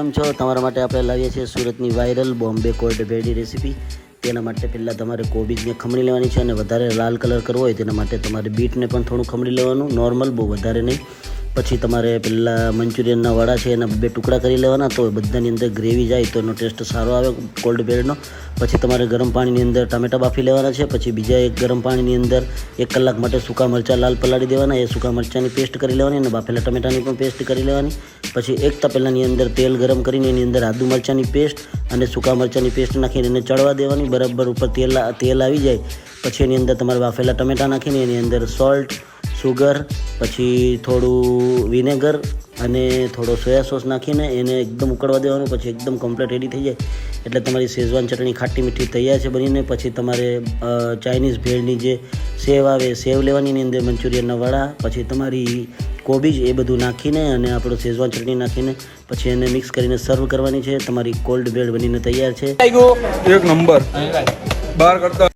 કેમ છો? તમારા માટે આપણે લાવીએ છીએ સુરતની વાયરલ બોમ્બે કોલ્ડ ભેળની રેસીપી। તેના માટે પહેલાં તમારે કોબીજને ખમણી લેવાની છે અને વધારે લાલ કલર કરવો હોય તેના માટે તમારે બીટને પણ થોડું ખમણી લેવાનું, નોર્મલ, બહુ વધારે નહીં। પછી તમારે પહેલાં મંચુરિયનના વડા છે એના 2 ટુકડા કરી લેવાના, તો બધાની અંદર ગ્રેવી જાય તો એનો ટેસ્ટ સારો આવે કોલ્ડ ભેળનો। પછી તમારે ગરમ પાણીની અંદર ટામેટાં બાફી લેવાના છે। પછી બીજા એક ગરમ પાણીની અંદર 1 કલાક માટે સૂકા મરચાં લાલ પલાળી દેવાના, એ સૂકા મરચાંની પેસ્ટ કરી લેવાની અને બાફેલા ટમેટાની પણ પેસ્ટ કરી લેવાની। પછી એક તપેલાની અંદર તેલ ગરમ કરીને એની અંદર આદુ મરચાંની પેસ્ટ અને સૂકા મરચાંની પેસ્ટ નાખીને એને ચડવા દેવાની, બરાબર ઉપર તેલ આવી જાય પછી એની અંદર તમારે બાફેલા ટમેટાં નાખીને એની અંદર સોલ્ટ, સુગર, પછી થોડું વિનેગર અને થોડો સોયા સોસ નાખીને એને એકદમ ઉકળવા દેવાનું। પછી એકદમ કમ્પ્લીટ રેડી થઈ જાય એટલે તમારી શેઝવાન ચટણી ખાટી મીઠી તૈયાર છે બનીને। પછી તમારે ચાઇનીઝ ભેળની જે સેવ આવે, સેવ લેવાની, એની અંદર મંચુરિયનના વડા, પછી તમારી કોબીજ, એ બધું નાખીને અને આપણો શેઝવાન ચટણી નાખીને પછી એને મિક્સ કરીને સર્વ કરવાની છે। તમારી કોલ્ડ ભેળ બનીને તૈયાર છે। એક નંબર બહાર કરતા